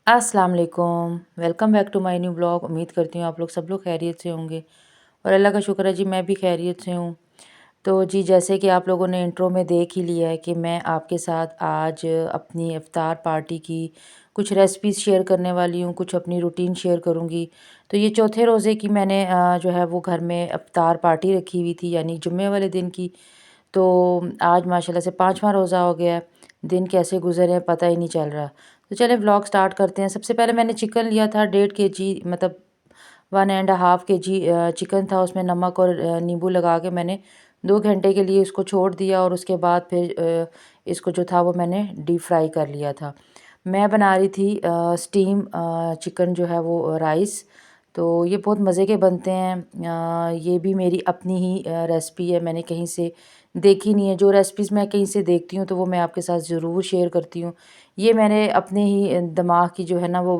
अस्सलाम वालेकुम। Welcome back to my new blog. उम्मीद करती हूँ आप लोग सब लोग खैरियत से होंगे और अल्लाह का शुक्र है जी मैं भी खैरियत से हूँ। तो जी जैसे कि आप लोगों ने इंट्रो में देख ही लिया है कि मैं आपके साथ आज अपनी इफ्तार पार्टी की कुछ रेसिपीज़ शेयर करने वाली हूँ, कुछ अपनी रूटीन शेयर करूँगी। तो ये चौथे रोज़े की मैंने जो है वो घर में इफ्तार पार्टी रखी हुई थी, यानी जुम्मे वाले दिन की। तो आज माशाल्लाह से 5वां रोज़ा हो गया है। दिन कैसे गुज़रे हैं पता ही नहीं चल रहा। तो चलिए व्लॉग स्टार्ट करते हैं। सबसे पहले मैंने चिकन लिया था 1.5 केजी, मतलब 1 एंड हाफ़ केजी चिकन था। उसमें नमक और नींबू लगा के मैंने 2 घंटे के लिए उसको छोड़ दिया और उसके बाद फिर इसको जो था वो मैंने डीप फ्राई कर लिया था। मैं बना रही थी स्टीम चिकन जो है वो राइस। तो ये बहुत मज़े के बनते हैं। ये भी मेरी अपनी ही रेसिपी है, मैंने कहीं से देखी नहीं है। जो रेसिपीज़ मैं कहीं से देखती हूँ तो वो मैं आपके साथ ज़रूर शेयर करती हूँ। ये मैंने अपने ही दिमाग की जो है ना वो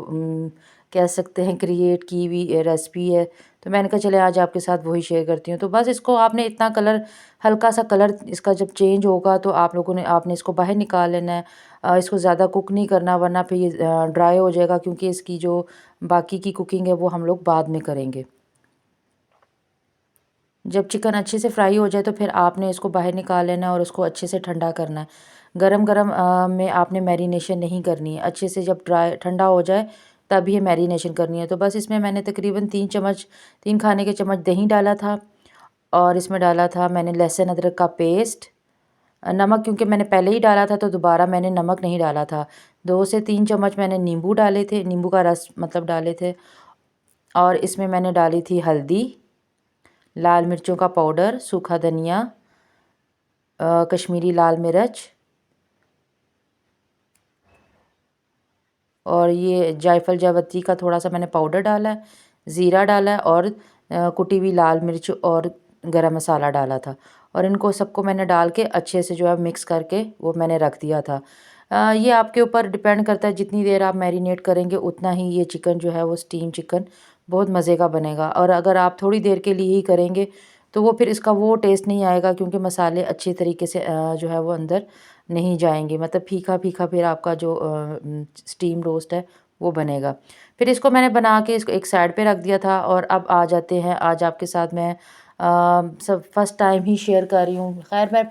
कह सकते हैं क्रिएट की हुई रेसिपी है। तो मैंने कहा चले आज आपके साथ वही शेयर करती हूँ। तो बस इसको आपने इतना कलर, हल्का सा कलर इसका जब चेंज होगा तो आप लोगों ने आपने इसको बाहर निकाल लेना है। इसको ज़्यादा कुक नहीं करना वरना फिर ये ड्राई हो जाएगा, क्योंकि इसकी जो बाकी की कुकिंग है वो हम लोग बाद में करेंगे। जब चिकन अच्छे से फ्राई हो जाए तो फिर आपने इसको बाहर निकाल लेना है और उसको अच्छे से ठंडा करना है। गरम-गरम में आपने मैरिनेशन नहीं करनी है। अच्छे से जब ड्राई ठंडा हो जाए तब ये मैरिनेशन करनी है। तो बस इसमें मैंने तकरीबन 3 चम्मच, 3 खाने के चम्मच दही डाला था और इसमें डाला था मैंने लहसुन अदरक का पेस्ट। नमक क्योंकि मैंने पहले ही डाला था तो दोबारा मैंने नमक नहीं डाला था। 2 से 3 चम्मच मैंने नींबू डाले थे, नींबू का रस मतलब डाले थे। और इसमें मैंने डाली थी हल्दी, लाल मिर्चों का पाउडर, सूखा धनिया, कश्मीरी लाल मिर्च और ये जायफल जावित्री का थोड़ा सा मैंने पाउडर डाला है, ज़ीरा डाला है और कुटी हुई लाल मिर्च और गरम मसाला डाला था। और इनको सबको मैंने डाल के अच्छे से जो है मिक्स करके वो मैंने रख दिया था। ये आपके ऊपर डिपेंड करता है, जितनी देर आप मैरिनेट करेंगे उतना ही ये चिकन जो है वो स्टीम चिकन बहुत मज़े का बनेगा। और अगर आप थोड़ी देर के लिए ही करेंगे तो वो फिर इसका वो टेस्ट नहीं आएगा, क्योंकि मसाले अच्छे तरीके से जो है वो अंदर नहीं जाएंगे, मतलब फीका-फीका फिर आपका जो स्टीम रोस्ट है वो बनेगा। फिर इसको मैंने बना के इसको एक साइड पे रख दिया था और अब आ जाते हैं, आज आपके साथ मैं सब फर्स्ट टाइम ही शेयर कर रही हूँ। ख़ैर मैं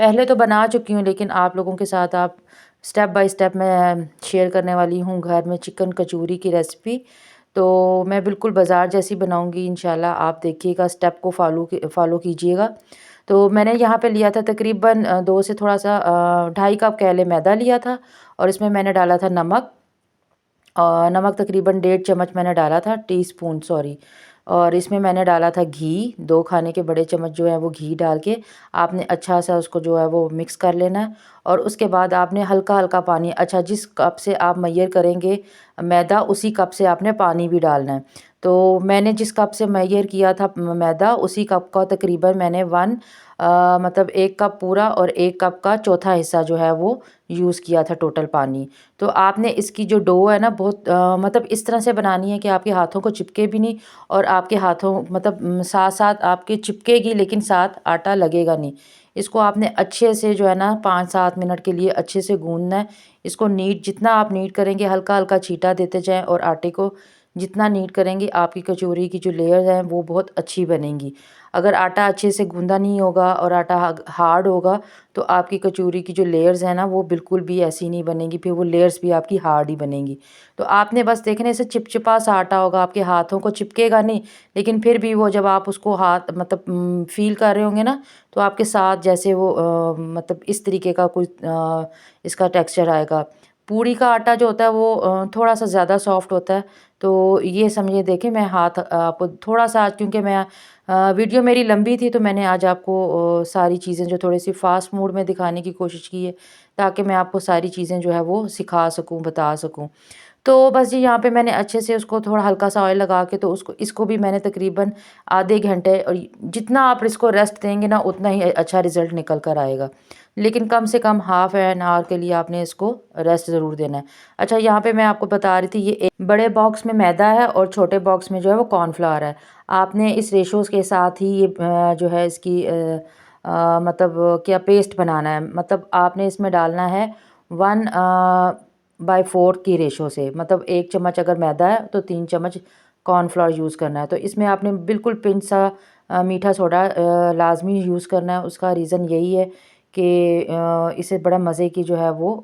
पहले तो बना चुकी हूँ लेकिन आप लोगों के साथ आप स्टेप बाय स्टेप मैं शेयर करने वाली हूँ घर में चिकन कचौरी की रेसिपी। तो मैं बिल्कुल बाज़ार जैसी बनाऊँगी इंशाल्लाह, आप देखिएगा, स्टेप को फॉलो कीजिएगा। तो मैंने यहाँ पे लिया था तकरीबन 2 से थोड़ा सा 2.5 कप कह लें मैदा लिया था और इसमें मैंने डाला था नमक। नमक तकरीबन 1.5 चम्मच मैंने डाला था, टीस्पून सॉरी। और इसमें मैंने डाला था घी, 2 खाने के बड़े चम्मच जो है वो घी डाल के आपने अच्छा सा उसको जो है वो मिक्स कर लेना है। और उसके बाद आपने हल्का-हल्का पानी, अच्छा जिस कप से आप मेजर करेंगे मैदा उसी कप से आपने पानी भी डालना है। तो मैंने जिस कप से मेजर किया था मैदा उसी कप का तकरीबन मैंने 1 मतलब 1 कप पूरा और 1 कप का चौथा हिस्सा जो है वो यूज़ किया था टोटल पानी। तो आपने इसकी जो डो है ना बहुत मतलब इस तरह से बनानी है कि आपके हाथों को चिपके भी नहीं और आपके हाथों मतलब साथ-साथ आपके चिपकेगी लेकिन साथ आटा लगेगा नहीं। इसको आपने अच्छे से जो है ना 5-7 मिनट के लिए अच्छे से गूँथना है। इसको नीट जितना आप नीट करेंगे, हल्का-हल्का छींटा देते जाएँ और आटे को जितना नीट करेंगे आपकी कचौरी की जो लेयर्स हैं वो बहुत अच्छी बनेंगी। अगर आटा अच्छे से गूँधा नहीं होगा और आटा हार्ड होगा तो आपकी कचौरी की जो लेयर्स हैं ना वो बिल्कुल भी ऐसी नहीं बनेंगी, फिर वो लेयर्स भी आपकी हार्ड ही बनेंगी। तो आपने बस देखना इसे चिपचिपा सा आटा होगा, आपके हाथों को चिपकेगा नहीं, लेकिन फिर भी वो जब आप उसको हाथ मतलब फ़ील कर रहे होंगे ना तो आपके साथ जैसे वो मतलब इस तरीके का कोई इसका टेक्सचर आएगा। पूड़ी का आटा जो होता है वो थोड़ा-सा ज़्यादा सॉफ्ट होता है। तो ये समझिए, देखिए मैं हाथ आपको थोड़ा-सा आज क्योंकि मैं वीडियो मेरी लंबी थी तो मैंने आज आपको सारी चीज़ें जो थोड़ी-सी फ़ास्ट मोड में दिखाने की कोशिश की है, ताकि मैं आपको सारी चीज़ें जो है वो सिखा सकूँ, बता सकूँ। तो बस जी यहाँ पे मैंने अच्छे से उसको थोड़ा हल्का सा ऑयल लगा के तो उसको इसको भी मैंने तकरीबन आधे घंटे, और जितना आप इसको रेस्ट देंगे ना उतना ही अच्छा रिज़ल्ट निकल कर आएगा। लेकिन कम से कम हाफ़ एन आवर के लिए आपने इसको रेस्ट ज़रूर देना है। अच्छा यहाँ पे मैं आपको बता रही थी, ये एक बड़े बॉक्स में मैदा है और छोटे बॉक्स में जो है वो कॉर्नफ्लावर है। आपने इस रेशोज़ के साथ ही ये जो है इसकी मतलब क्या पेस्ट बनाना है। मतलब आपने इसमें डालना है 1 1/4 की रेशो से, मतलब 1 चम्मच अगर मैदा है तो 3 चम्मच कॉर्नफ्लोर यूज़ करना है। तो इसमें आपने बिल्कुल पिंच सा मीठा सोडा लाज़मी यूज़ करना है। उसका रीज़न यही है कि इससे बड़ा मज़े की जो है वो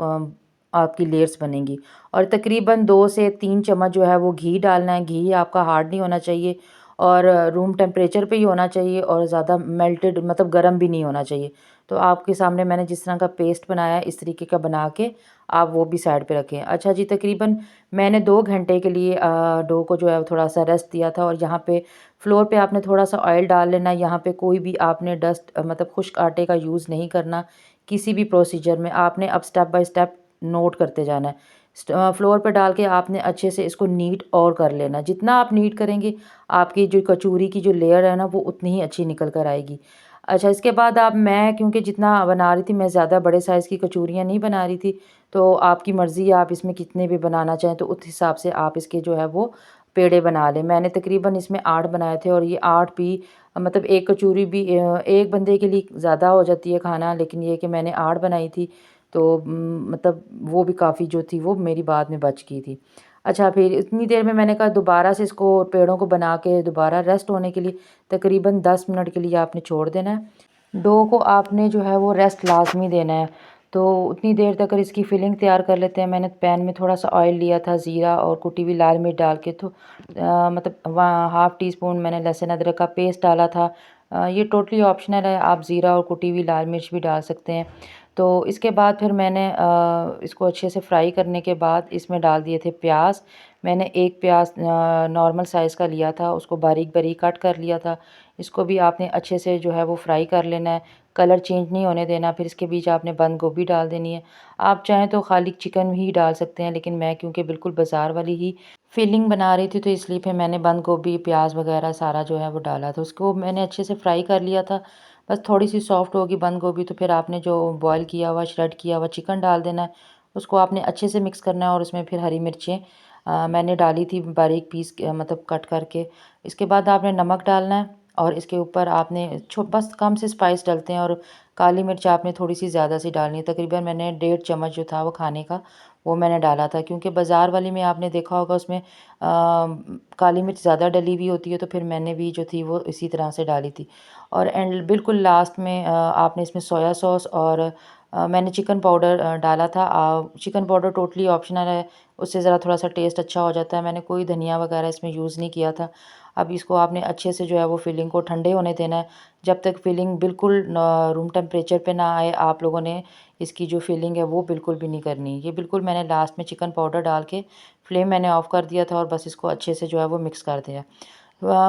आपकी लेयर्स बनेंगी। और तकरीबन 2 से 3 चम्मच जो है वो घी डालना है। घी आपका हार्ड नहीं होना चाहिए और रूम टेम्परेचर पे ही होना चाहिए और ज़्यादा मेल्टेड मतलब गर्म भी नहीं होना चाहिए। तो आपके सामने मैंने जिस तरह का पेस्ट बनाया है इस तरीके का बना के आप वो भी साइड पे रखें। अच्छा जी, तकरीबन मैंने 2 घंटे के लिए डो को जो है थोड़ा-सा रेस्ट दिया था और यहाँ पे फ्लोर पे आपने थोड़ा-सा ऑयल डाल लेना है। यहाँ पे कोई भी आपने डस्ट मतलब खुश्क आटे का यूज़ नहीं करना। किसी भी प्रोसीजर में आपने अब स्टेप बाय स्टेप नोट करते जाना है। फ्लोर पे डाल के आपने अच्छे से इसको नीट और कर लेना है। जितना आप नीट करेंगे, आपकी जो कचौरी की जो लेयर है ना, वो उतनी ही अच्छी निकल कर आएगी। अच्छा, इसके बाद आप मैं क्योंकि जितना बना रही थी, मैं ज़्यादा बड़े साइज़ की कचौरियाँ नहीं बना रही थी, तो आपकी मर्ज़ी है आप इसमें कितने भी बनाना चाहें, तो उस हिसाब से आप इसके जो है वो पेड़े बना लें। मैंने तकरीबन इसमें 8 बनाए थे और ये 8 भी मतलब एक कचौरी भी एक बंदे के लिए ज़्यादा हो जाती है खाना, लेकिन ये कि मैंने 8 बनाई थी, तो मतलब वो भी काफ़ी जो थी वो मेरी बाद में बच गई थी। अच्छा, फिर इतनी देर में मैंने कहा दोबारा से इसको पेड़ों को बना के दोबारा रेस्ट होने के लिए तकरीबन 10 मिनट के लिए आपने छोड़ देना है। डो को आपने जो है वो रेस्ट लाज़मी देना है। तो उतनी देर तक अगर इसकी फिलिंग तैयार कर लेते हैं। मैंने पैन में थोड़ा-सा ऑयल लिया था, ज़ीरा और कुटी हुई लाल मिर्च डाल के, तो मतलब वहाँ हाफ़ टी स्पून मैंने लहसुन अदरक का पेस्ट डाला था। ये टोटली ऑप्शनल है, आप ज़ीरा और कुटी हुई लाल मिर्च भी डाल सकते हैं। तो इसके बाद फिर मैंने इसको अच्छे से फ्राई करने के बाद इसमें डाल दिए थे प्याज। मैंने एक प्याज नॉर्मल साइज़ का लिया था, उसको बारीक-बारीक कट कर लिया था। इसको भी आपने अच्छे से जो है वो फ्राई कर लेना है, कलर चेंज नहीं होने देना। फिर इसके बीच आपने बंद गोभी डाल देनी है। आप चाहें तो खाली चिकन ही डाल सकते हैं, लेकिन मैं क्योंकि बिल्कुल बाज़ार वाली ही फिलिंग बना रही थी, तो इसलिए फिर मैंने बंद गोभी, प्याज वगैरह सारा जो है वो डाला था। उसको मैंने अच्छे से फ्राई कर लिया था। बस थोड़ी-सी सॉफ्ट होगी बंद गोभी, तो फिर आपने जो बॉयल किया हुआ, श्रेड किया हुआ चिकन डाल देना है। उसको आपने अच्छे से मिक्स करना है और उसमें फिर हरी मिर्चें मैंने डाली थी बारीक पीस मतलब कट करके। इसके बाद आपने नमक डालना है और इसके ऊपर आपने बस कम से स्पाइस डालते हैं और काली मिर्च आपने थोड़ी-सी ज़्यादा सी डालनी है। तकरीबन मैंने 1.5 चम्मच जो था वो खाने का, वो मैंने डाला था, क्योंकि बाज़ार वाली में आपने देखा होगा उसमें काली मिर्च ज़्यादा डली हुई होती है, तो फिर मैंने भी जो थी वो इसी तरह से डाली थी। और एंड बिल्कुल लास्ट में आपने इसमें सोया सॉस और मैंने चिकन पाउडर डाला था। चिकन पाउडर टोटली ऑप्शनल है, उससे ज़रा थोड़ा-सा टेस्ट अच्छा हो जाता है। मैंने कोई धनिया वगैरह इसमें यूज़ नहीं किया था। अब इसको आपने अच्छे से जो है वो फिलिंग को ठंडे होने देना है। जब तक फिलिंग बिल्कुल रूम टेम्परेचर पे ना आए, आप लोगों ने इसकी जो फिलिंग है वो बिल्कुल भी नहीं करनी। ये बिल्कुल मैंने लास्ट में चिकन पाउडर डाल के फ्लेम मैंने ऑफ़ कर दिया था और बस इसको अच्छे से जो है वो मिक्स कर दिया।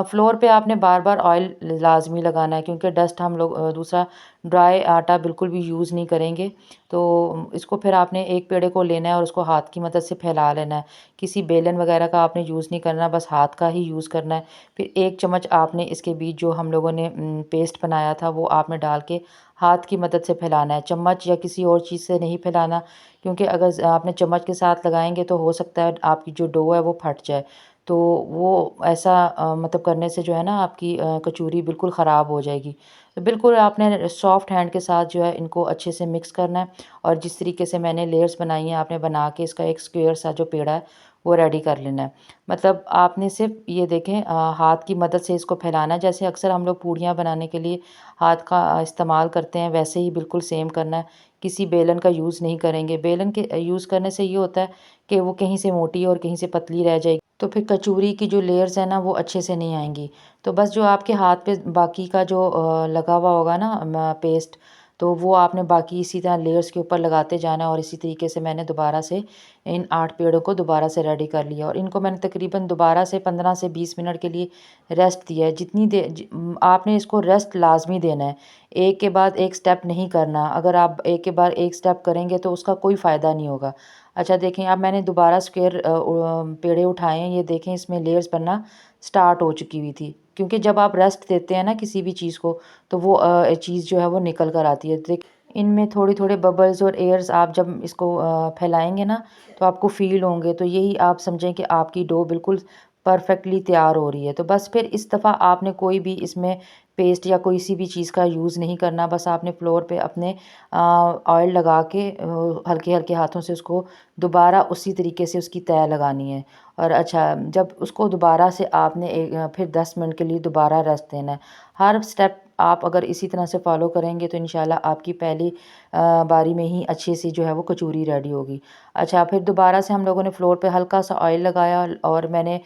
फ्लोर पे आपने बार-बार ऑयल लाज़मी लगाना है, क्योंकि डस्ट हम लोग दूसरा ड्राई आटा बिल्कुल भी यूज़ नहीं करेंगे। तो इसको फिर आपने एक पेड़े को लेना है और उसको हाथ की मदद से फैला लेना है। किसी बेलन वगैरह का आपने यूज़ नहीं करना, बस हाथ का ही यूज़ करना है। फिर 1 चम्मच आपने इसके बीच जो हम लोगों ने पेस्ट बनाया था वो आपने डाल के हाथ की मदद से फैलाना है। चम्मच या किसी और चीज़ से नहीं फैलाना, क्योंकि अगर आपने चम्मच के साथ लगाएँगे तो हो सकता है आपकी जो डो है वो फट जाए। तो वो ऐसा मतलब करने से जो है ना आपकी कचौरी बिल्कुल ख़राब हो जाएगी। तो बिल्कुल आपने सॉफ्ट हैंड के साथ जो है इनको अच्छे से मिक्स करना है और जिस तरीके से मैंने लेयर्स बनाई हैं आपने बना के इसका एक स्क्वायर सा जो पेड़ा है वो रेडी कर लेना है। मतलब आपने सिर्फ़ ये देखें हाथ की मदद से इसको फैलाना है, जैसे अक्सर हम लोग पूड़ियाँ बनाने के लिए हाथ का इस्तेमाल करते हैं, वैसे ही बिल्कुल सेम करना है। किसी बेलन का यूज़ नहीं करेंगे। बेलन के यूज़ करने से ये होता है कि वो कहीं से मोटी और कहीं से पतली रह जाएगी। तो फिर कचौरी की जो लेयर्स हैं ना वो अच्छे से नहीं आएँगी। तो बस जो आपके हाथ पे बाकी का जो लगा हुआ होगा ना पेस्ट, तो वो आपने बाकी इसी तरह लेयर्स के ऊपर लगाते जाना है और इसी तरीके से मैंने दोबारा से इन 8 पेड़ों को दोबारा से रेडी कर लिया और इनको मैंने तकरीबन दोबारा से 15 से 20 मिनट के लिए रेस्ट दिया है। आपने इसको रेस्ट लाज़मी देना है। एक के बाद एक स्टेप नहीं करना। अगर आप एक के बाद एक स्टेप करेंगे तो उसका कोई फ़ायदा नहीं होगा। अच्छा देखें, अब मैंने दोबारा स्क्वायर पेड़े उठाए हैं। ये देखें इसमें लेयर्स बनना स्टार्ट हो चुकी हुई थी, क्योंकि जब आप रेस्ट देते हैं ना किसी भी चीज़ को, तो वो चीज़ जो है वो निकल कर आती है। इनमें थोड़े-थोड़े बबल्स और एयर्स आप जब इसको फैलाएँगे ना तो आपको फ़ील होंगे, तो यही आप समझें कि आपकी डो बिल्कुल परफेक्टली तैयार हो रही है। तो बस फिर इस दफ़ा आपने कोई भी इसमें पेस्ट या कोई सी भी चीज़ का यूज़ नहीं करना। बस आपने फ्लोर पे अपने ऑयल लगा के हल्के हल्के हाथों से उसको दोबारा उसी तरीके से उसकी तह लगानी है। और अच्छा, जब उसको दोबारा से आपने फिर 10 मिनट के लिए दोबारा रेस्ट देना है। हर स्टेप आप अगर इसी तरह से फॉलो करेंगे तो इंशाल्लाह आपकी पहली बारी में ही अच्छी सी जो है वो कचौरी रेडी होगी। अच्छा, फिर दोबारा से हम लोगों ने फ्लोर पे हल्का सा ऑयल लगाया और मैंने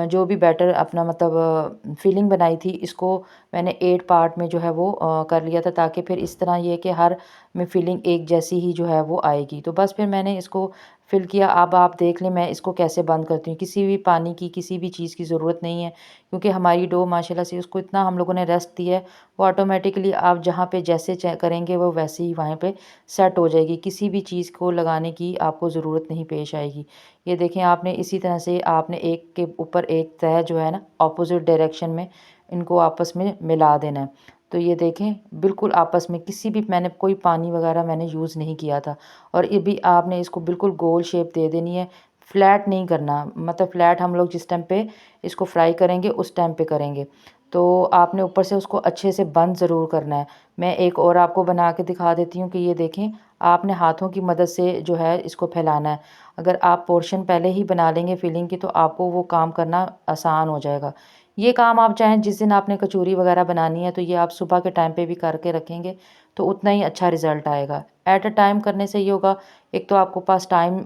जो भी बैटर अपना मतलब फिलिंग बनाई थी, इसको मैंने 8 पार्ट में जो है वो कर लिया था, ताकि फिर इस तरह ये कि हर में फिलिंग एक जैसी ही जो है वो आएगी। तो बस फिर मैंने इसको फिल किया। अब आप देख लें मैं इसको कैसे बंद करती हूँ। किसी भी पानी की, किसी भी चीज़ की ज़रूरत नहीं है, क्योंकि हमारी डो माशाल्लाह से उसको इतना हम लोगों ने रेस्ट दिया है, वो ऑटोमेटिकली आप जहाँ पे जैसे करेंगे वो वैसे ही वहाँ पे सेट हो जाएगी। किसी भी चीज़ को लगाने की आपको ज़रूरत नहीं पेश आएगी। ये देखें, आपने इसी तरह से आपने एक के ऊपर एक तह जो है ना ऑपोजिट डायरेक्शन में इनको आपस में मिला देना है। तो ये देखें, बिल्कुल आपस में किसी भी, मैंने कोई पानी वगैरह मैंने यूज़ नहीं किया था। और ये भी आपने इसको बिल्कुल गोल शेप दे देनी है, फ्लैट नहीं करना। मतलब फ्लैट हम लोग जिस टाइम पे इसको फ्राई करेंगे उस टाइम पे करेंगे। तो आपने ऊपर से उसको अच्छे से बंद ज़रूर करना है। मैं एक और आपको बना के दिखा देती हूँ कि ये देखें, आपने हाथों की मदद से जो है इसको फैलाना है। अगर आप पोर्शन पहले ही बना लेंगे फिलिंग की, तो आपको वो काम करना आसान हो जाएगा। ये काम आप चाहें जिस दिन आपने कचौरी वगैरह बनानी है, तो ये आप सुबह के टाइम पे भी करके रखेंगे तो उतना ही अच्छा रिज़ल्ट आएगा। एट अ टाइम करने से ये होगा, एक तो आपको पास टाइम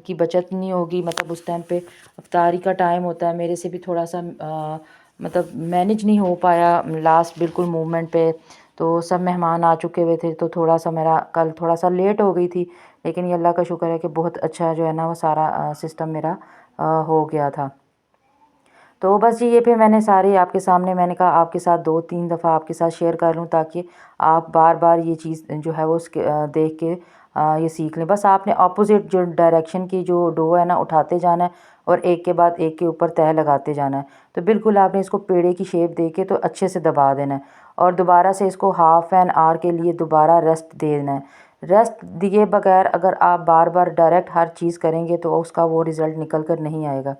की बचत नहीं होगी। मतलब उस टाइम पे इफ्तारी का टाइम होता है, मेरे से भी थोड़ा सा मतलब मैनेज नहीं हो पाया लास्ट बिल्कुल मोमेंट पे। तो सब मेहमान आ चुके हुए थे, तो थोड़ा सा मेरा कल थोड़ा सा लेट हो गई थी। लेकिन ये अल्लाह का शुक्र है कि बहुत अच्छा जो है ना वो सारा सिस्टम मेरा हो गया था। तो बस जी, ये फिर मैंने सारे आपके सामने, मैंने कहा आपके साथ 2-3 दफ़ा आपके साथ शेयर कर लूँ, ताकि आप बार बार ये चीज़ जो है वो देख के ये सीख लें। बस आपने अपोज़िट जो डायरेक्शन की जो डो है ना उठाते जाना है और एक के बाद एक के ऊपर तह लगाते जाना है। तो बिल्कुल आपने इसको पेड़े की शेप दे के तो अच्छे से दबा देना है और दोबारा से इसको हाफ़ एन आवर के लिए दोबारा रेस्ट दे देना है। रेस्ट दिए बगैर अगर आप बार बार डायरेक्ट हर चीज़ करेंगे तो उसका वो रिज़ल्ट निकल कर नहीं आएगा।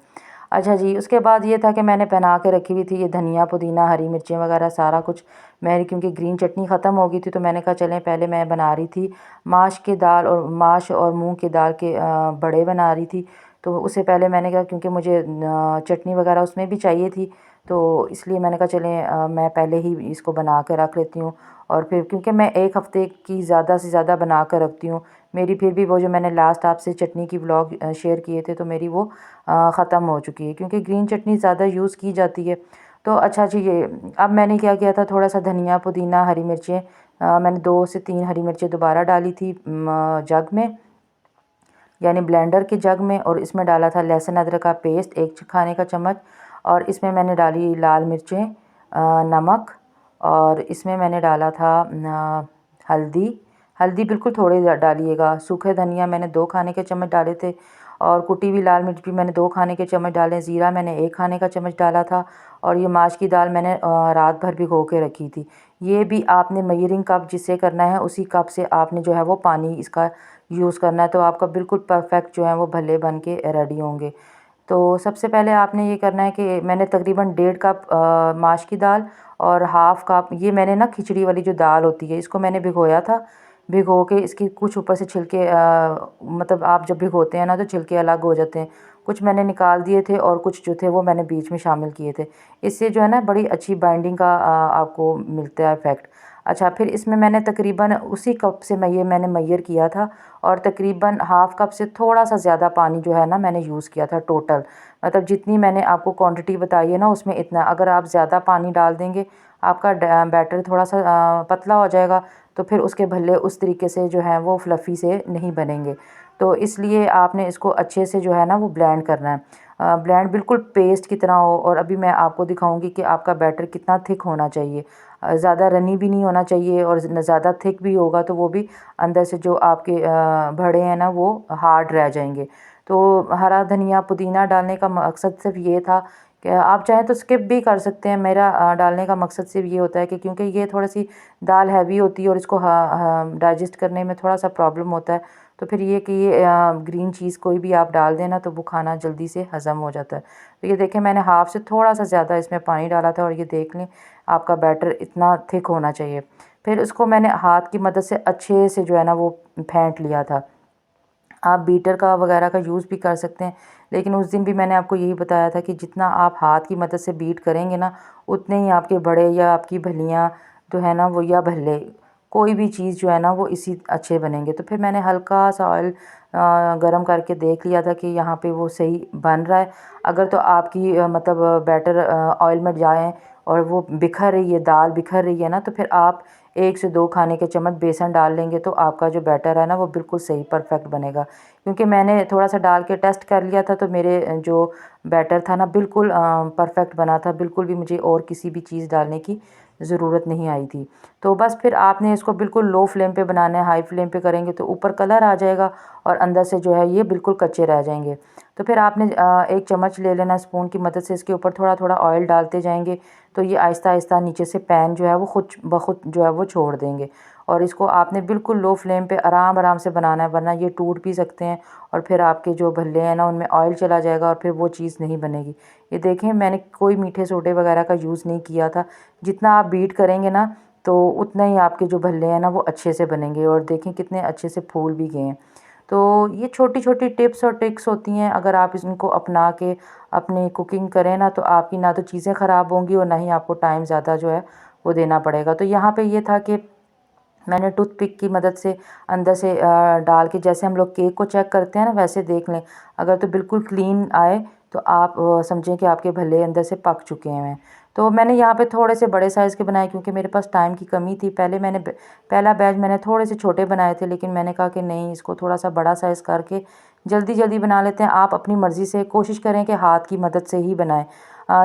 अच्छा जी, उसके बाद ये था कि मैंने बना के रखी हुई थी ये धनिया, पुदीना, हरी मिर्चें वगैरह सारा कुछ। मैं क्योंकि ग्रीन चटनी ख़त्म हो गई थी, तो मैंने कहा चलें, पहले मैं बना रही थी माश की दाल और माश और मूंग की दाल के बड़े बना रही थी। तो उससे पहले मैंने कहा क्योंकि मुझे चटनी वगैरह उसमें भी चाहिए थी, तो इसलिए मैंने कहा चलें मैं पहले ही इसको बना के रख लेती हूँ। और फिर क्योंकि मैं एक हफ़्ते की ज़्यादा से ज़्यादा बना कर रखती हूँ, मेरी फिर भी वो जो मैंने लास्ट आपसे चटनी की व्लॉग शेयर किए थे, तो मेरी वो ख़त्म हो चुकी है, क्योंकि ग्रीन चटनी ज़्यादा यूज़ की जाती है। तो अच्छा जी, ये अब मैंने क्या किया था, थोड़ा सा धनिया, पुदीना, हरी मिर्चें, मैंने 2 से 3 हरी मिर्चें दोबारा डाली थी जग में, यानी ब्लेंडर के जग में। और इसमें डाला था लहसुन अदरक का पेस्ट 1 खाने का चम्मच। और इसमें मैंने डाली लाल मिर्चें, नमक, और इसमें मैंने डाला था हल्दी। हल्दी बिल्कुल थोड़ी डालिएगा। सूखे धनिया मैंने 2 खाने के चम्मच डाले थे, और कुटी हुई लाल मिर्च भी मैंने 2 खाने के चम्मच डाले। ज़ीरा मैंने 1 खाने का चम्मच डाला था। और ये माश की दाल मैंने रात भर भिगो के रखी थी। ये भी आपने मेजरिंग कप जिससे करना है उसी कप से आपने जो है वो पानी इसका यूज़ करना है, तो आपका बिल्कुल परफेक्ट जो है वो भल्ले बन के रेडी होंगे। तो सबसे पहले आपने ये करना है कि मैंने तकरीबन 1.5 कप माश की दाल और हाफ़ कप, ये मैंने ना खिचड़ी वाली जो दाल होती है इसको मैंने भिगोया था। भिगो के इसकी कुछ ऊपर से छिलके मतलब आप जब भिगोते हैं ना तो छिलके अलग हो जाते हैं, कुछ मैंने निकाल दिए थे और कुछ जो थे वो मैंने बीच में शामिल किए थे। इससे जो है ना बड़ी अच्छी बाइंडिंग का आपको मिलता है इफ़ेक्ट। अच्छा, फिर इसमें मैंने तकरीबन उसी कप से मैंने मेजर किया था, और तकरीबन हाफ़ कप से थोड़ा सा ज़्यादा पानी जो है ना मैंने यूज़ किया था टोटल। मतलब जितनी मैंने आपको क्वांटिटी बताई है ना उसमें इतना, अगर आप ज़्यादा पानी डाल देंगे आपका बैटर थोड़ा सा पतला हो जाएगा, तो फिर उसके भल्ले उस तरीके से जो है वो फ्लफ़ी से नहीं बनेंगे। तो इसलिए आपने इसको अच्छे से जो है ना वो ब्लेंड करना है। ब्लेंड बिल्कुल पेस्ट की तरह हो। और अभी मैं आपको दिखाऊंगी कि आपका बैटर कितना थिक होना चाहिए। ज़्यादा रनी भी नहीं होना चाहिए, और ज़्यादा थिक भी होगा तो वो भी अंदर से जो आपके भड़े हैं ना वो हार्ड रह जाएंगे। तो हरा धनिया, पुदीना डालने का मकसद सिर्फ ये था कि आप चाहें तो स्किप भी कर सकते हैं। मेरा डालने का मकसद सिर्फ ये होता है कि क्योंकि ये थोड़ी सी दाल हैवी होती है और इसको डाइजेस्ट करने में थोड़ा सा प्रॉब्लम होता है, तो फिर ये कि ये ग्रीन चीज़ कोई भी आप डाल देना तो वो खाना जल्दी से हज़म हो जाता है। तो ये देखें, मैंने हाफ़ से थोड़ा सा ज़्यादा इसमें पानी डाला था और ये देख लें आपका बैटर इतना थिक होना चाहिए। फिर उसको मैंने हाथ की मदद से अच्छे से जो है ना वो फेंट लिया था। आप बीटर का वगैरह का यूज़ भी कर सकते हैं, लेकिन उस दिन भी मैंने आपको यही बताया था कि जितना आप हाथ की मदद से बीट करेंगे ना, उतने ही आपके बड़े या आपकी भलियाँ जो है ना वो, या भल्ले, कोई भी चीज़ जो है ना वो इसी अच्छे बनेंगे। तो फिर मैंने हल्का सा ऑयल गरम करके देख लिया था कि यहाँ पे वो सही बन रहा है। अगर तो आपकी मतलब बैटर ऑयल में जाए और वो बिखर रही है, दाल बिखर रही है ना, तो फिर आप 1 से 2 खाने के चम्मच बेसन डाल लेंगे तो आपका जो बैटर है ना वो बिल्कुल सही परफेक्ट बनेगा। क्योंकि मैंने थोड़ा सा डाल के टेस्ट कर लिया था, तो मेरे जो बैटर था ना बिल्कुल परफेक्ट बना था, बिल्कुल भी मुझे और किसी भी चीज़ डालने की ज़रूरत नहीं आई थी। तो बस फिर आपने इसको बिल्कुल लो फ्लेम पे बनाना है। हाई फ्लेम पे करेंगे तो ऊपर कलर आ जाएगा और अंदर से जो है ये बिल्कुल कच्चे रह जाएंगे। तो फिर आपने 1 चम्मच ले लेना, स्पून की मदद से इसके ऊपर थोड़ा थोड़ा ऑयल डालते जाएंगे, तो ये आहिस्ता आहिस्ता नीचे से पैन जो है वो खुद ब खुद जो है वो छोड़ देंगे। और इसको आपने बिल्कुल लो फ्लेम पे आराम आराम से बनाना है, वरना ये टूट भी सकते हैं और फिर आपके जो भल्ले हैं ना उनमें ऑयल चला जाएगा और फिर वो चीज़ नहीं बनेगी। ये देखें, मैंने कोई मीठे सोडे वगैरह का यूज़ नहीं किया था। जितना आप बीट करेंगे ना तो उतना ही आपके जो भल्ले हैं ना वो अच्छे से बनेंगे, और देखें कितने अच्छे से फूल भी गए हैं। तो ये छोटी छोटी टिप्स और ट्रिक्स होती हैं, अगर आप इनको अपना के अपनी कुकिंग करें ना तो आपकी ना तो चीज़ें ख़राब होंगी और ना ही आपको टाइम ज़्यादा जो है वो देना पड़ेगा। तो यहाँ पे ये था कि मैंने टूथपिक की मदद से अंदर से डाल के, जैसे हम लोग केक को चेक करते हैं ना वैसे देख लें। अगर तो बिल्कुल क्लीन आए तो आप समझें कि आपके भल्ले अंदर से पक चुके हैं। तो मैंने यहाँ पे थोड़े से बड़े साइज़ के बनाए क्योंकि मेरे पास टाइम की कमी थी। पहला बैच मैंने थोड़े से छोटे बनाए थे, लेकिन मैंने कहा कि नहीं, इसको थोड़ा सा बड़ा साइज़ करके जल्दी जल्दी बना लेते हैं। आप अपनी मर्ज़ी से कोशिश करें कि हाथ की मदद से ही बनाएं।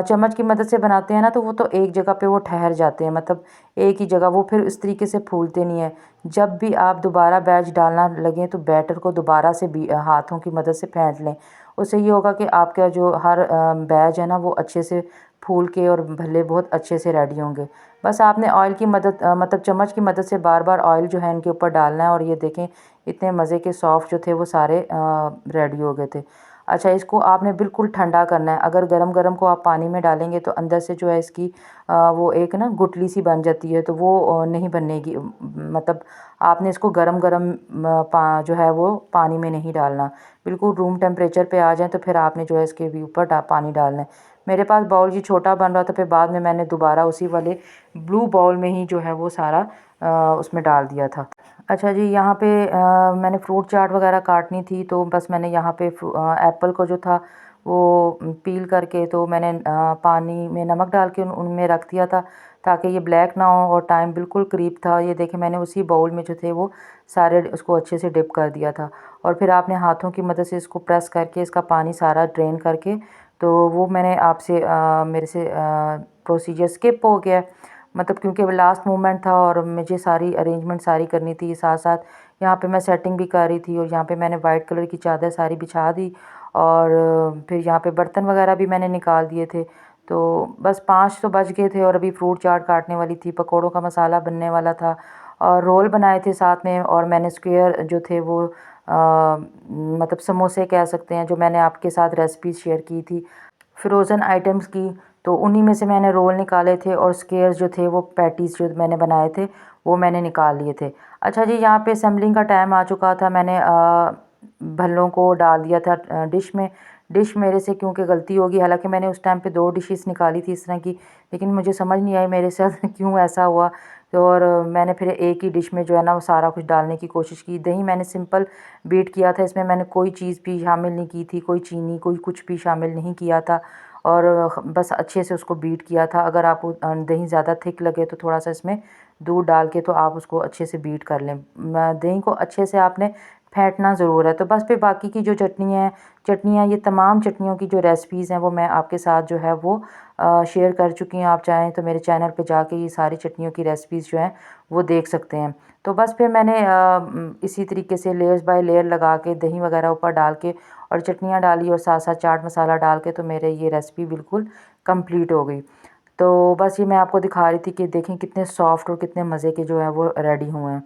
चम्मच की मदद से बनाते हैं ना तो वो तो एक जगह पे वो ठहर जाते हैं, मतलब एक ही जगह, वो फिर इस तरीके से फूलते नहीं है। जब भी आप दोबारा बैच डालना लगें तो बैटर को दोबारा से भी हाथों की मदद से फेंट लें। उससे ये होगा कि आपका जो हर बैच है ना वो अच्छे से फूल के और भल्ले बहुत अच्छे से रेडी होंगे। बस आपने ऑयल की मदद मतलब चम्मच की मदद से बार बार ऑयल जो है इनके ऊपर डालना है, और ये देखें इतने मज़े के सॉफ्ट जो थे वो सारे रेडी हो गए थे। अच्छा, इसको आपने बिल्कुल ठंडा करना है। अगर गरम गरम को आप पानी में डालेंगे तो अंदर से जो है इसकी वो एक ना गुठली सी बन जाती है, तो वो नहीं बनेगी। मतलब आपने इसको गरम गरम जो है वो पानी में नहीं डालना। बिल्कुल रूम टेम्परेचर पे आ जाए तो फिर आपने जो है इसके भी ऊपर पानी डालना है। मेरे पास बाउल जी छोटा बन रहा था, फिर बाद में मैंने दोबारा उसी वाले ब्लू बाउल में ही जो है वो सारा उसमें डाल दिया था। अच्छा जी, यहाँ पे मैंने फ्रूट चाट वगैरह काटनी थी, तो बस मैंने यहाँ पे एप्पल को जो था वो पील करके तो मैंने पानी में नमक डाल के उनमें रख दिया था ताकि ये ब्लैक ना हो, और टाइम बिल्कुल करीब था। ये देखें, मैंने उसी बाउल में जो थे वो सारे उसको अच्छे से डिप कर दिया था, और फिर आपने हाथों की मदद से इसको प्रेस करके इसका पानी सारा ड्रेन करके, तो वो मैंने आपसे मेरे से प्रोसीजर स्किप हो गया, मतलब क्योंकि वो लास्ट मोमेंट था और मुझे सारी अरेंजमेंट सारी करनी थी। साथ साथ यहाँ पे मैं सेटिंग भी कर रही थी, और यहाँ पे मैंने वाइट कलर की चादर सारी बिछा दी, और फिर यहाँ पे बर्तन वगैरह भी मैंने निकाल दिए थे। तो बस 5 तो बज गए थे, और अभी फ्रूट चाट काटने वाली थी, पकौड़ों का मसाला बनने वाला था, और रोल बनाए थे साथ में, और मैंने स्क्वायर जो थे वो मतलब समोसे कह सकते हैं, जो मैंने आपके साथ रेसिपी शेयर की थी फ्रोज़न आइटम्स की, तो उन्हीं में से मैंने रोल निकाले थे, और स्क्वेयर्स जो थे वो पैटीज़ जो मैंने बनाए थे वो मैंने निकाल लिए थे। अच्छा जी, यहाँ पे असेंबलिंग का टाइम आ चुका था। मैंने भल्लों को डाल दिया था डिश में। डिश मेरे से क्योंकि गलती होगी, हालांकि मैंने उस टाइम पे 2 डिशेस निकाली थी इस तरह की, लेकिन मुझे समझ नहीं आई मेरे साथ क्यों ऐसा हुआ। तो और मैंने फिर एक ही डिश में जो है ना वो सारा कुछ डालने की कोशिश की। दही मैंने सिंपल बीट किया था, इसमें मैंने कोई चीज़ भी शामिल नहीं की थी, कोई चीनी कोई कुछ भी शामिल नहीं किया था, और बस अच्छे से उसको बीट किया था। अगर आपको दही ज़्यादा थिक लगे तो थोड़ा सा इसमें दूध डाल के तो आप उसको अच्छे से बीट कर लें। दही को अच्छे से आपने फेंटना ज़रूर है। तो बस फिर बाकी की जो चटनियाँ, ये तमाम चटनियों की जो रेसिपीज़ हैं वो मैं आपके साथ जो है वो शेयर कर चुकी हूँ। आप चाहें तो मेरे चैनल पे जाके ये सारी चटनियों की रेसिपीज़ जो हैं वो देख सकते हैं। तो बस फिर मैंने इसी तरीके से लेयर्स बाय लेयर लगा के दही वगैरह ऊपर डाल के और चटनियाँ डाली, और साथ साथ चाट मसाला डाल के, तो मेरे ये रेसिपी बिल्कुल कंप्लीट हो गई। तो बस ये मैं आपको दिखा रही थी कि देखें कितने सॉफ्ट और कितने मज़े के जो है वो रेडी हुए हैं।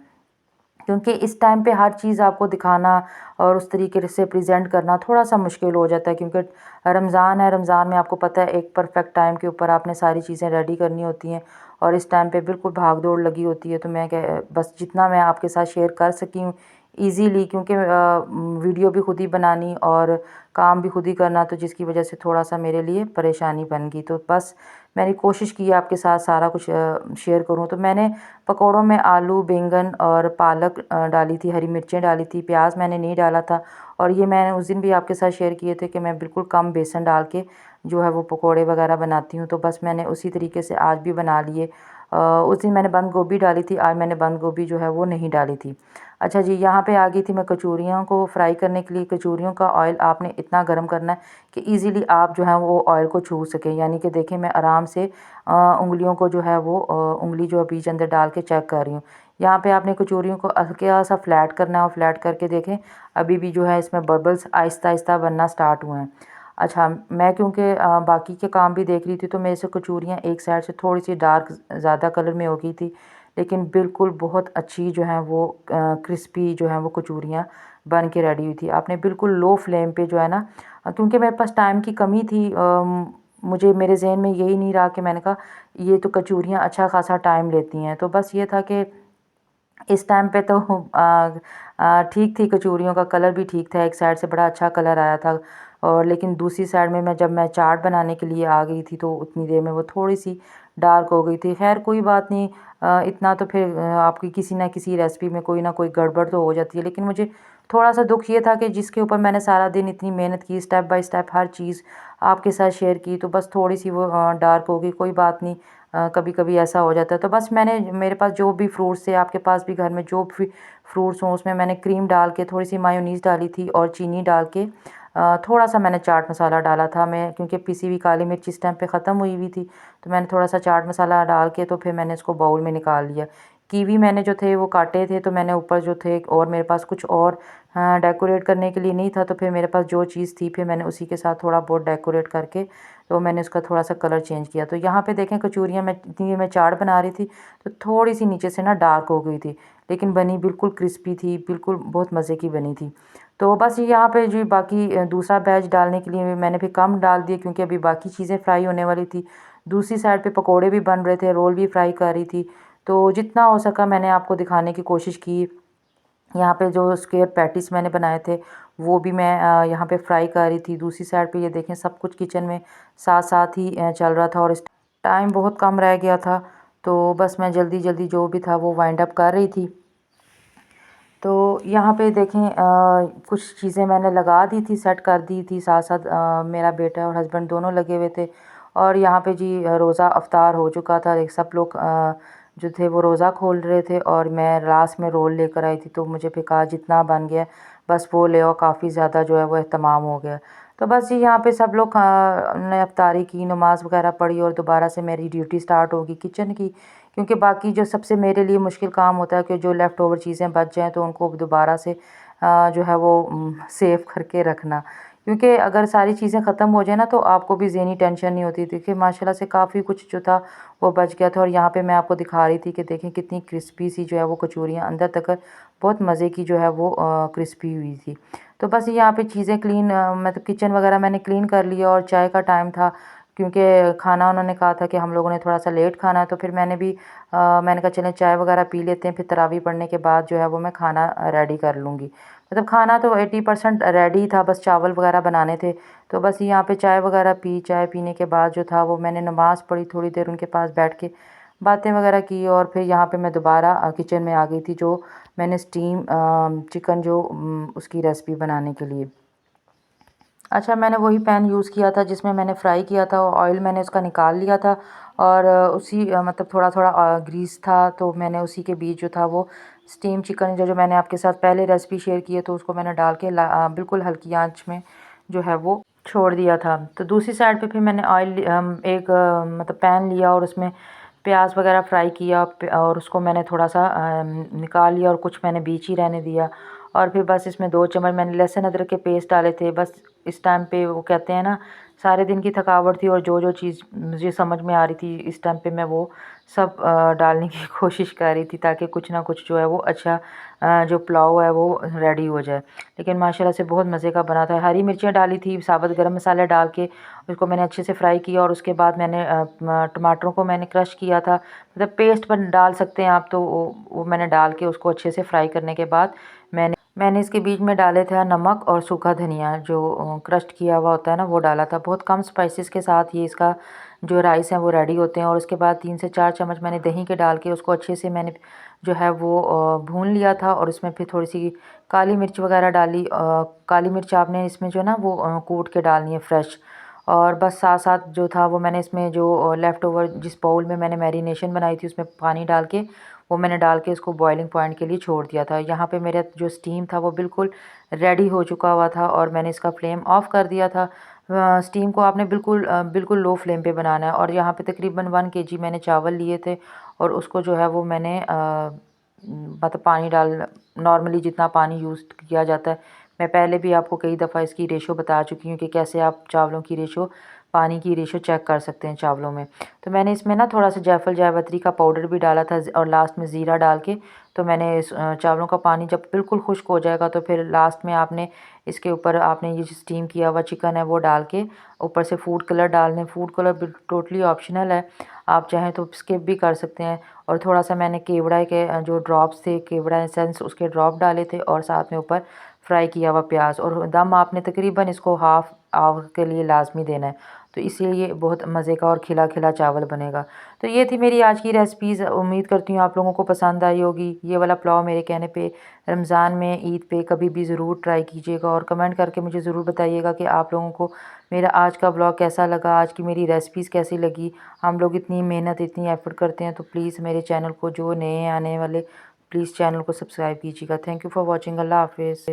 क्योंकि इस टाइम पे हर चीज़ आपको दिखाना और उस तरीके से प्रेजेंट करना थोड़ा सा मुश्किल हो जाता है, क्योंकि रमज़ान है, रमज़ान में आपको पता है एक परफेक्ट टाइम के ऊपर आपने सारी चीज़ें रेडी करनी होती हैं और इस टाइम पे बिल्कुल भाग दौड़ लगी होती है। तो मैं बस जितना मैं आपके साथ शेयर कर सकी हूँ ईज़िली, क्योंकि वीडियो भी खुद ही बनानी और काम भी खुद ही करना, तो जिसकी वजह से थोड़ा सा मेरे लिए परेशानी बन गई। तो बस मैंने कोशिश की आपके साथ सारा कुछ शेयर करूँ। तो मैंने पकौड़ों में आलू, बैंगन और पालक डाली थी, हरी मिर्चें डाली थी, प्याज मैंने नहीं डाला था। और ये मैंने उस दिन भी आपके साथ शेयर किए थे कि मैं बिल्कुल कम बेसन डाल के जो है वो पकौड़े वगैरह बनाती हूँ। तो बस मैंने उसी तरीके से आज भी बना लिए। उस दिन मैंने बंद गोभी डाली थी, आज मैंने बंद गोभी जो है वो नहीं डाली थी। अच्छा जी, यहाँ पे आ गई थी मैं कचौरियों को फ्राई करने के लिए। कचौरियों का ऑयल आपने इतना गर्म करना है कि इजीली आप जो है वो ऑयल को छू सकें, यानी कि देखें मैं आराम से उंगलियों को जो है वो उंगली जो बीच अंदर डाल के चेक कर रही हूँ। यहाँ पे आपने कचौरियों को हल्का सा फ्लैट करना है और फ्लैट करके देखें अभी भी जो है इसमें बबल्स आहिस्ता आहिस्ता बनना स्टार्ट हुए हैं। अच्छा, मैं क्योंकि बाकी के काम भी देख रही थी तो मेरे से कचौरियाँ एक साइड से थोड़ी सी डार्क ज़्यादा कलर में हो गई थी, लेकिन बिल्कुल बहुत अच्छी जो है वो क्रिस्पी जो है वो कचौरियाँ बन के रेडी हुई थी। आपने बिल्कुल लो फ्लेम पे जो है ना, क्योंकि मेरे पास टाइम की कमी थी, मुझे मेरे जहन में यही नहीं रहा कि मैंने कहा ये तो कचौरियाँ अच्छा खासा टाइम लेती हैं। तो बस ये था कि इस टाइम पे तो ठीक थी, कचौरियों का कलर भी ठीक था, एक साइड से बड़ा अच्छा कलर आया था और लेकिन दूसरी साइड में जब मैं चाट बनाने के लिए आ गई थी तो उतनी देर में वो थोड़ी सी डार्क हो गई थी। खैर कोई बात नहीं, इतना तो फिर आपकी किसी ना किसी रेसिपी में कोई ना कोई गड़बड़ तो हो जाती है। लेकिन मुझे थोड़ा सा दुख ये था कि जिसके ऊपर मैंने सारा दिन इतनी मेहनत की, स्टेप बाय स्टेप हर चीज़ आपके साथ शेयर की, तो बस थोड़ी सी वो डार्क हो गई। कोई बात नहीं, कभी कभी ऐसा हो जाता है। तो बस मैंने मेरे पास जो भी फ्रूट्स थे, आपके पास भी घर में जो भी फ्रूट्स हों, उसमें मैंने क्रीम डाल के थोड़ी सी मायोनीज़ डाली थी और चीनी डाल के थोड़ा सा मैंने चाट मसाला डाला था। मैं क्योंकि पिसी हुई काली मिर्च इस टाइम पे ख़त्म हुई हुई थी, तो मैंने थोड़ा सा चाट मसाला डाल के तो फिर मैंने इसको बाउल में निकाल लिया। कीवी मैंने जो थे वो काटे थे, तो मैंने ऊपर जो थे और मेरे पास कुछ और डेकोरेट करने के लिए नहीं था, तो फिर मेरे पास जो चीज़ थी फिर मैंने उसी के साथ थोड़ा बहुत डेकोरेट करके तो मैंने उसका थोड़ा सा कलर चेंज किया। तो यहाँ पे देखें कचौरियाँ मैं इतनी मैं चाट बना रही थी तो थोड़ी सी नीचे से ना डार्क हो गई थी, लेकिन बनी बिल्कुल क्रिस्पी थी, बिल्कुल बहुत मज़े की बनी थी। तो बस यहाँ पे जो बाकी दूसरा बैच डालने के लिए मैंने भी कम डाल दिया, क्योंकि अभी बाकी चीज़ें फ्राई होने वाली थी। दूसरी साइड पे पकोड़े भी बन रहे थे, रोल भी फ्राई कर रही थी। तो जितना हो सका मैंने आपको दिखाने की कोशिश की। यहाँ पे जो स्क्वायर पैटीज मैंने बनाए थे वो भी मैं यहाँ पे फ्राई कर रही थी। दूसरी साइड पे ये देखें सब कुछ किचन में साथ साथ ही चल रहा था और इस टाइम बहुत कम रह गया था, तो बस मैं जल्दी जल्दी जो भी था वो वाइंड अप कर रही थी। तो यहाँ पे देखें कुछ चीज़ें मैंने लगा दी थी, सेट कर दी थी, साथ साथ मेरा बेटा और हस्बैंड दोनों लगे हुए थे। और यहाँ पे जी रोज़ा अफ्तार हो चुका था, एक सब लोग जो थे वो रोज़ा खोल रहे थे और मैं लास्ट में रोल लेकर आई थी। तो मुझे फिर कहा जितना बन गया बस वो ले आओ, काफ़ी ज़्यादा जो है वो एहतमाम हो गया। तो बस जी यहाँ पे सब लोग ने अफ्तारी की, नमाज़ वगैरह पढ़ी और दोबारा से मेरी ड्यूटी स्टार्ट होगी किचन की। क्योंकि बाकी जो सबसे मेरे लिए मुश्किल काम होता है कि जो लेफ़्ट ओवर चीज़ें बच जाएँ तो उनको दोबारा से जो है वो सेव करके रखना। क्योंकि अगर सारी चीज़ें ख़त्म हो जाए ना तो आपको भी ज़हनी टेंशन नहीं होती। देखिए माशाल्लाह से काफ़ी कुछ जो था वो बच गया था और यहाँ पे मैं आपको दिखा रही थी कि देखें कितनी क्रिस्पी सी जो है वो कचौरियाँ अंदर तक बहुत मज़े की जो है वो क्रिस्पी हुई थी। तो बस यहाँ पे चीज़ें क्लीन मतलब किचन वगैरह मैंने क्लीन कर लिया और चाय का टाइम था, क्योंकि खाना उन्होंने कहा था कि हम लोगों ने थोड़ा सा लेट खाना है। तो फिर मैंने भी मैंने कहा चलें चाय वगैरह पी लेते हैं, फिर तरावी पढ़ने के बाद जो है वो मैं खाना रेडी कर लूँगी। मतलब खाना तो 80% रेडी था, बस चावल वगैरह बनाने थे। तो बस यहाँ पे चाय वगैरह पी, चाय पीने के बाद जो था वो मैंने नमाज़ पढ़ी, थोड़ी देर उनके पास बैठ के बातें वगैरह की और फिर यहाँ पे मैं दोबारा किचन में आ गई थी, जो मैंने स्टीम चिकन जो उसकी रेसिपी बनाने के लिए। अच्छा, मैंने वही पैन यूज़ किया था जिसमें मैंने फ्राई किया था, ऑयल मैंने उसका निकाल लिया था और उसी मतलब थोड़ा थोड़ा ग्रीस था, तो मैंने उसी के बीच जो था वो स्टीम चिकन जो जो मैंने आपके साथ पहले रेसिपी शेयर की है तो उसको मैंने डाल के बिल्कुल हल्की आंच में जो है वो छोड़ दिया था। तो दूसरी साइड पे फिर मैंने ऑयल एक मतलब पैन लिया और उसमें प्याज वगैरह फ्राई किया और उसको मैंने थोड़ा सा निकाल लिया और कुछ मैंने बीच ही रहने दिया। और फिर बस इसमें 2 चम्मच मैंने लहसुन अदरक के पेस्ट डाले थे। बस इस टाइम पे वो कहते हैं ना, सारे दिन की थकावट थी और जो चीज़ मुझे समझ में आ रही थी इस टाइम पे मैं वो सब डालने की कोशिश कर रही थी, ताकि कुछ ना कुछ जो है वो अच्छा जो पुलाव है वो रेडी हो जाए। लेकिन माशाल्लाह से बहुत मज़े का बना था। हरी मिर्चियाँ डाली थी, साबुत गरम मसाले डाल के उसको मैंने अच्छे से फ्राई किया, और उसके बाद मैंने टमाटरों को मैंने क्रश किया था, मतलब पेस्ट बन डाल सकते हैं आप, तो वो मैंने डाल के उसको अच्छे से फ्राई करने के बाद मैंने इसके बीच में डाले थे नमक और सूखा धनिया, जो क्रश्ड किया हुआ होता है ना, वो डाला था। बहुत कम स्पाइसेस के साथ ये इसका जो राइस है वो रेडी होते हैं। और उसके बाद 3 से 4 चम्मच मैंने दही के डाल के उसको अच्छे से मैंने जो है वो भून लिया था, और उसमें फिर थोड़ी सी काली मिर्च वगैरह डाली। काली मिर्च आपने इसमें जो है ना वो कूट के डालनी है फ्रेश। और बस साथ साथ जो था वो मैंने इसमें जो लेफ़्ट ओवर जिस बाउल में मैंने मैरिनेशन बनाई थी उसमें पानी डाल के वो मैंने डाल के इसको बॉइलिंग पॉइंट के लिए छोड़ दिया था। यहाँ पे मेरा जो स्टीम था वो बिल्कुल रेडी हो चुका हुआ था, और मैंने इसका फ्लेम ऑफ़ कर दिया था। स्टीम को आपने बिल्कुल लो फ्लेम पे बनाना है। और यहाँ पे तकरीबन 1 केजी मैंने चावल लिए थे, और उसको जो है वो मैंने मतलब पानी डाल नॉर्मली जितना पानी यूज़ किया जाता है, मैं पहले भी आपको कई दफ़ा इसकी रेशो बता चुकी हूँ कि कैसे आप चावलों की रेशो पानी की रेशो चेक कर सकते हैं चावलों में। तो मैंने इसमें ना थोड़ा सा जायफल जावित्री का पाउडर भी डाला था, और लास्ट में ज़ीरा डाल के तो मैंने इस चावलों का पानी जब बिल्कुल खुश्क हो जाएगा तो फिर लास्ट में आपने इसके ऊपर आपने ये जो स्टीम किया हुआ चिकन है वो डाल के ऊपर से फूड कलर डालने। फूड कलर टोटली ऑप्शनल है, आप चाहें तो स्किप भी कर सकते हैं। और थोड़ा सा मैंने केवड़ा के जो ड्रॉप्स थे, केवड़ा एसेंस, उसके ड्रॉप डाले थे, और साथ में ऊपर फ्राई किया हुआ प्याज। और दम आपने तकरीबन इसको हाफ़ आवर के लिए लाजमी देना है, तो इसीलिए बहुत मज़े का और खिला खिला चावल बनेगा। तो ये थी मेरी आज की रेसिपीज़। उम्मीद करती हूँ आप लोगों को पसंद आई होगी। ये वाला पुलाव मेरे कहने पे रमज़ान में, ईद पे कभी भी ज़रूर ट्राई कीजिएगा, और कमेंट करके मुझे ज़रूर बताइएगा कि आप लोगों को मेरा आज का ब्लॉग कैसा लगा, आज की मेरी रेसिपीज़ कैसी लगी। हम लोग इतनी मेहनत, इतनी एफ़र्ट करते हैं, तो प्लीज़ मेरे चैनल को, जो नए आने वाले, प्लीज़ चैनल को सब्सक्राइब कीजिएगा। Thank you for watching. अल्लाह हाफ़िज़।